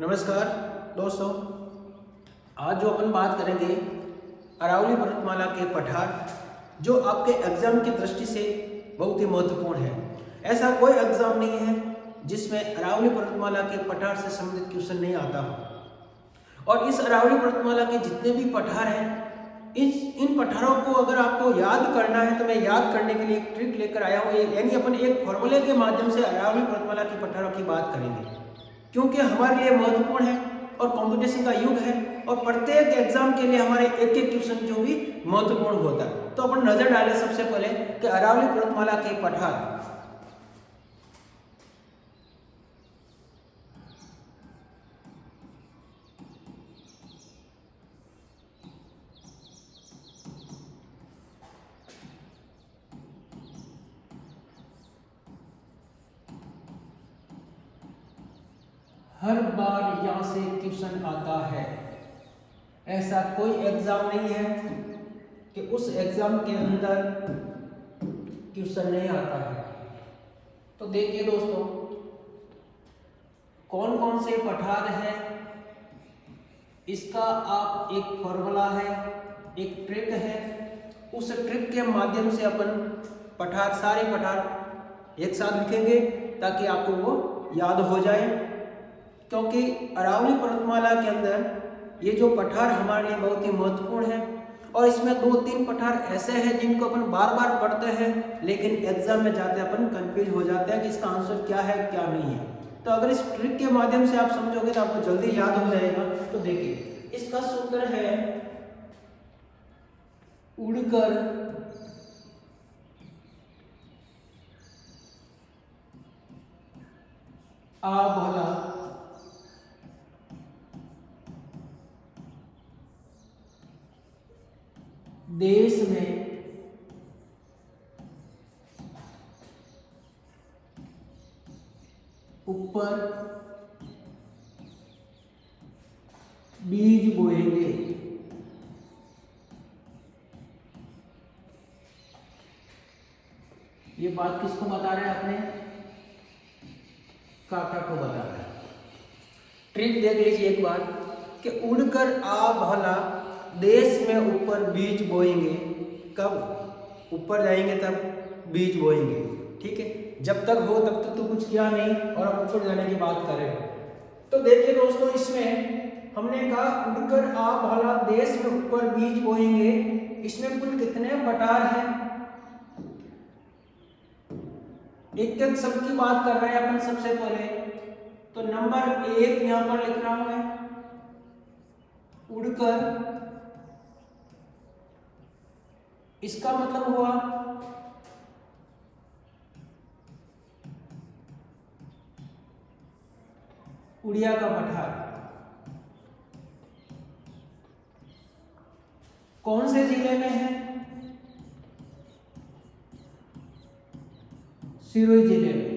नमस्कार दोस्तों, आज जो अपन बात करेंगे अरावली पर्वतमाला के पठार जो आपके एग्जाम की दृष्टि से बहुत ही महत्वपूर्ण है। ऐसा कोई एग्जाम नहीं है जिसमें अरावली पर्वतमाला के पठार से संबंधित क्वेश्चन नहीं आता हो। और इस अरावली पर्वतमाला के जितने भी पठार हैं, इन पठारों को अगर आपको याद करना है तो मैं याद करने के लिए एक ट्रिक लेकर आया हूँ। यानी अपन एक फॉर्मूले के माध्यम से अरावली पर्वतमाला के पठारों की बात करेंगे, क्योंकि हमारे लिए महत्वपूर्ण है और कंपटीशन का युग है और प्रत्येक एग्जाम के लिए हमारे एक एक क्वेश्चन जो भी महत्वपूर्ण होता है। तो अपन नजर डालें सबसे पहले कि अरावली पर्वतमाला के पठार। हर बार यहाँ से क्वेश्चन आता है, ऐसा कोई एग्जाम नहीं है कि उस एग्जाम के अंदर क्वेश्चन नहीं आता है। तो देखिए दोस्तों, कौन कौन से पठार है, इसका आप एक फॉर्मूला है, एक ट्रिक है। उस ट्रिक के माध्यम से अपन पठार, सारे पठार एक साथ लिखेंगे ताकि आपको वो याद हो जाए। क्योंकि अरावली पर्वतमाला के अंदर ये जो पठार हमारे लिए बहुत ही महत्वपूर्ण है और इसमें 2-3 पठार ऐसे हैं जिनको अपन बार बार पढ़ते हैं, लेकिन एग्जाम में जाते अपन कंफ्यूज हो जाते हैं कि इसका आंसर क्या है क्या नहीं है। तो अगर इस ट्रिक के माध्यम से आप समझोगे तो आपको जल्दी याद हो जाएगा। तो देखिए, इसका सूत्र है उड़कर आ भला देश में ऊपर बीज बोएंगे। ये बात किसको बता रहे हैं? आपने काका को बता रहे हैं। ट्रिक देख लीजिए एक बार कि उड़कर आ भला देश में ऊपर बीज बोएंगे। कब ऊपर जाएंगे तब बीज बोएंगे, ठीक है। जब तक हो तब तक तो कुछ किया नहीं और अब ऊपर जाने की बात कर रहे हो। तो देखिए दोस्तों, इसमें हमने कहा उड़कर आ भला देश में ऊपर बीज बोएंगे। इसमें कुल कितने पठार हैं? एक एक शब्द की बात कर रहे हैं अपन। सबसे पहले तो नंबर 1 यहां पर लिख रहा हूं मैं, उड़कर। इसका मतलब हुआ उड़िया का पठार। कौन से जिले में है? सिरोही जिले में।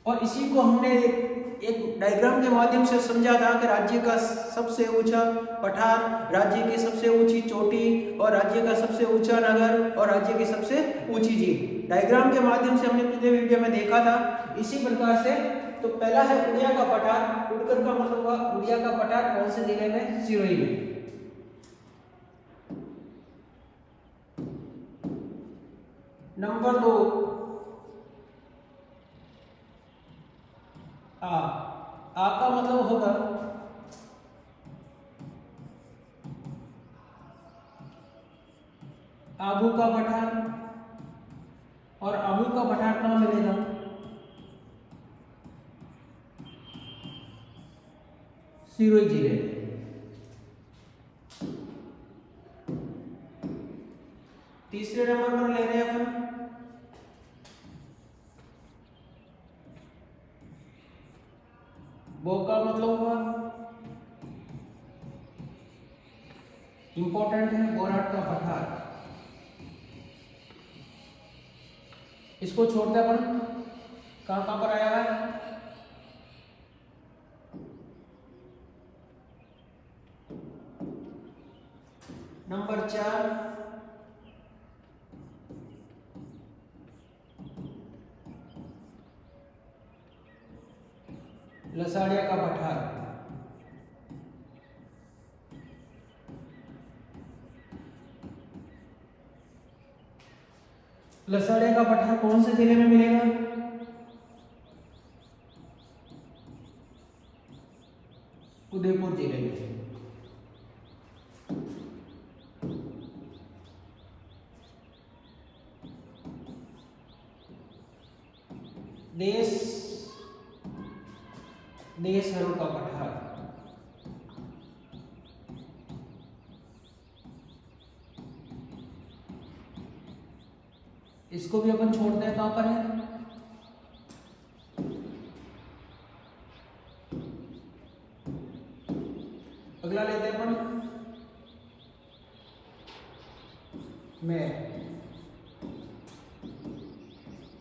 और इसी को हमने एक डायग्राम के माध्यम से समझा था कि राज्य का सबसे ऊंचा पठार, राज्य की सबसे ऊंची चोटी और राज्य का सबसे ऊंचा नगर और राज्य की सबसे ऊंची झील। डायग्राम के माध्यम से हमने पिछले वीडियो में देखा था। इसी प्रकार से तो पहला है उड़िया का पठार। उड़कर का मतलब हुआ उड़िया का पठार। कौन से जिले में? सिरोही में। नंबर 2 आ का मतलब होगा आबू का पठार। और आबू का पठार कहां मिलेगा? सिरोही जिले। तीसरे नंबर पर ले रहे हैं अपन वो का मतलब हुआ इंपॉर्टेंट है, बोराट का पठार। इसको छोड़ते अपन कहां पर आया है? नंबर 4 लसाड़िया का पठार। लसड़े का पठार कौन से जिले में मिलेगा? उदयपुर जिले में। देशहरों का पठार, इसको भी अपन छोड़ते हैं, कहां पर है? अगला लेते हैं अपन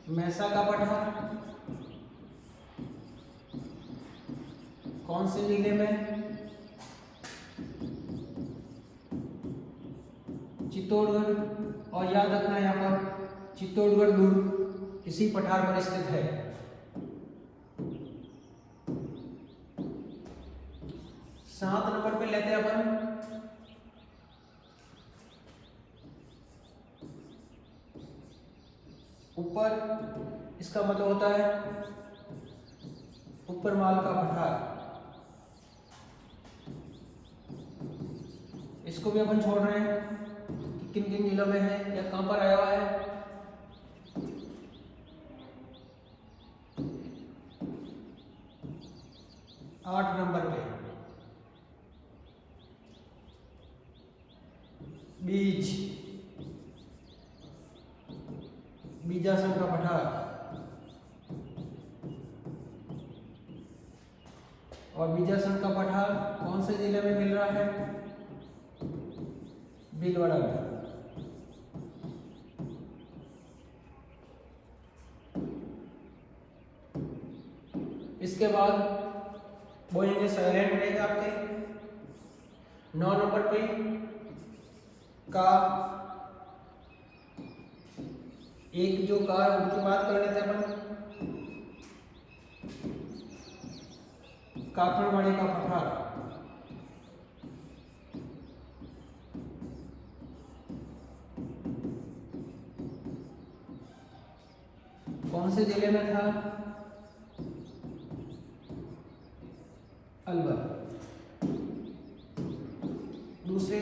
मैसा का पठार कौन से जिले में? चित्तौड़गढ़। और याद रखना यहाँ पर चित्तौड़गढ़ दुर्ग इसी पठार पर स्थित है। सात नंबर पे लेते हैं अपन ऊपर, इसका मतलब होता है ऊपर माल का पठार। इसको भी अपन छोड़ रहे हैं कि किन किन जिलों में है या कहां पर आया हुआ है। आठ नंबर पे बीजासन का पठार, और बीजासन का पठार कौन से जिले में मिल रहा है? भीलवाड़ा में। इसके बाद बोलेंगे साइलेंट रहेगा आपके। 9 नंबर पे का, एक जो का है उनकी बात कर लेते हैं अपन। काकड़वाड़ी का पठार कौन से जिले में था? अलवर। दूसरे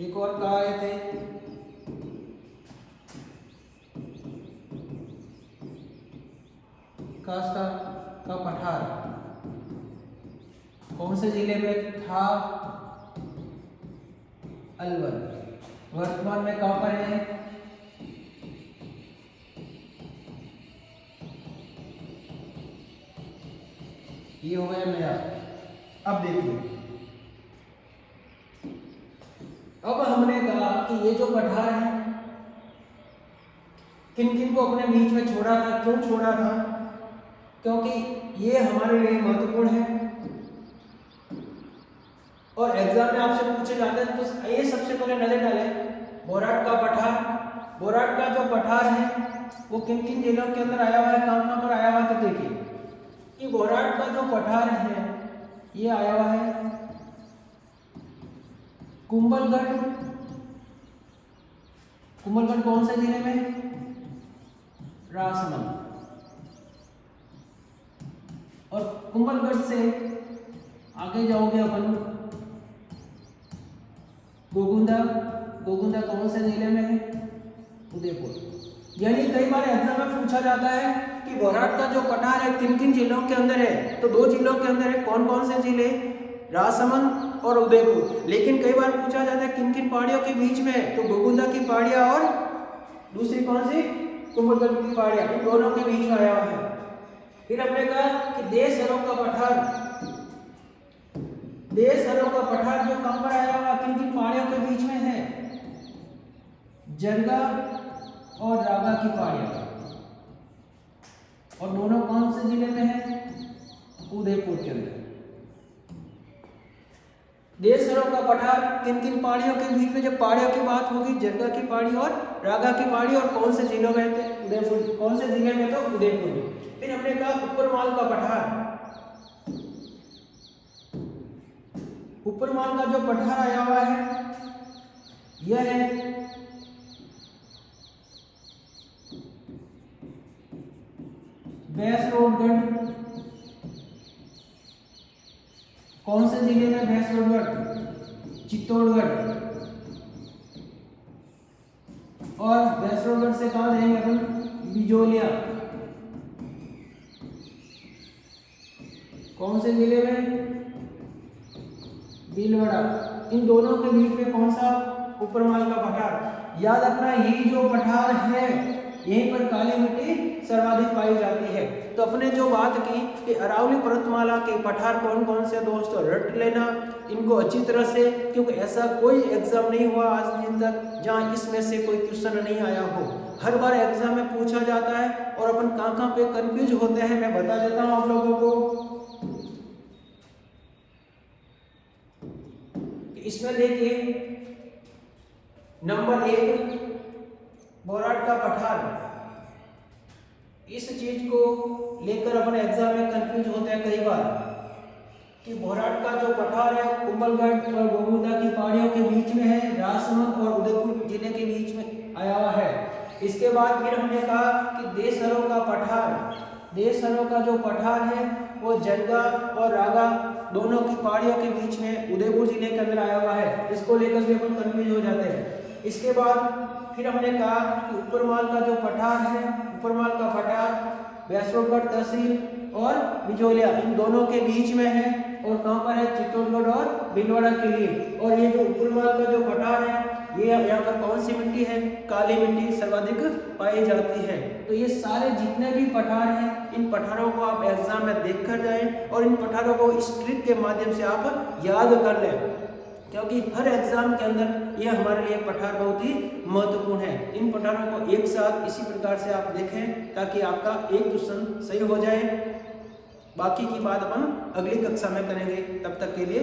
एक और कहा आए थे कास्ता का पठार कौन से जिले में था? अलवर। वर्तमान में कहां पर है? ये हो गया मेरा। अब देखिए, अब हमने कहा कि ये जो पठार है किन किन को अपने बीच में छोड़ा था, क्यों छोड़ा था? क्योंकि ये हमारे लिए महत्वपूर्ण है और एग्जाम में आपसे पूछे जाते हैं। तो ये सबसे पहले नजर डालें बोराट का पठार। बोराट का जो पठार है वो किन किन जिलों के अंदर आया हुआ है, कहां कहां पर आया हुआ है? तो देखिए कि बोराट का जो पठार है ये आया हुआ है कुंभलगढ़। कुंभलगढ़ कौन से जिले में? राजसमंद। और कुंभलगढ़ से आगे जाओगे अपन गोगुंदा। गोगुंदा कौन से जिले में है? उदयपुर। यानी कई बार एग्जाम में पूछा जाता है कि बोराट का जो पठार है किन किन जिलों के अंदर है, तो 2 जिलों के अंदर है। कौन कौन से जिले? राजसमंद और उदयपुर। लेकिन कई बार पूछा जाता है किन किन पहाड़ियों के बीच में है, तो गोगुंदा की पहाड़ियां और दूसरी कौन सी? कुंभलगढ़ की पहाड़ियां, इन दोनों के बीच में आया हुआ है। फिर हमने कहा कि देशहरों का पठार, देशहरों का पठार जो कहां पर आया हुआ, किन किन पहाड़ियों के बीच में है? जरगा और रागा की पहाड़ियां, और दोनों कौन से जिले में है? उदयपुर के अंदर। देशहरों का पठार किन किन पहाड़ियों के बीच में, जब पहाड़ियों की बात होगी जरगा की पहाड़ी और रागा की पहाड़ी, और कौन से जिलों में थे? उदयपुर। कौन से जिले में? तो उदयपुर में। फिर हमने कहा ऊपरमाल का पठार। ऊपरमाल का जो पठार आया हुआ है यह है भैंसरोडगढ़। कौन से जिले में भैंसरोडगढ़? चित्तौड़गढ़। और भैंसरोडगढ़ से कहाँ जाएंगे अपन? बिजोलिया। कौन से जिले में? भीलवाड़ा। इन दोनों के बीच में कौन सा ऊपरमाल का पठार? याद रखना ये जो पठार है यहीं पर काली मिट्टी सर्वाधिक पाई जाती है। तो अपने जो बात की कि अरावली पर्वतमाला के पठार कौन कौन से दोस्तों रट लेना इनको अच्छी तरह से, क्योंकि ऐसा कोई एग्जाम नहीं हुआ आज दिन तक जहां इसमें से कोई क्वेश्चन नहीं आया हो। हर बार एग्जाम में पूछा जाता है और अपन कहाँ पे कंफ्यूज होते हैं मैं बता देता हूँ आप लोगों को। इसमें देखिए नंबर 1 बोराट का पठार। इस चीज को लेकर अपन एग्जाम में कंफ्यूज होते हैं कई बार कि बोराट का जो पठार है कुंभलगढ़ और गोविंदा की पहाड़ियों के बीच में है, राजसमंद और उदयपुर जिले के बीच में आया हुआ है। इसके बाद फिर हमने कहा कि देशहरों का पठार, देशहरों का जो पठार है वो जलगा और रागा दोनों की पहाड़ियों के बीच में उदयपुर जिले के अंदर आया हुआ है। इसको लेकर भी अपन कंफ्यूज हो जाते हैं। इसके बाद फिर हमने कहा कि ऊपरमाल का जो पठार है, ऊपरमाल का पठार भैंसरोडगढ़ तहसील और बिजोलिया इन दोनों के बीच में है और कहाँ पर है? चित्तौड़गढ़ और भीलवाड़ा के लिए। और ये जो ऊपरमाल का जो पठार है ये यहाँ पर कौन सी मिट्टी है? काली मिट्टी सर्वाधिक पाई जाती है। तो ये सारे जितने भी पठार हैं इन पठारों को आप एग्जाम में देख कर जाएं और इन पठारों को इस ट्रिक के माध्यम से आप याद कर लें, क्योंकि हर एग्जाम के अंदर ये हमारे लिए पठार बहुत ही महत्वपूर्ण है। इन पठारों को एक साथ इसी प्रकार से आप देखें ताकि आपका एक क्वेश्चन सही हो जाए। बाकी की बात अपन अगली कक्षा में करेंगे। तब तक के लिए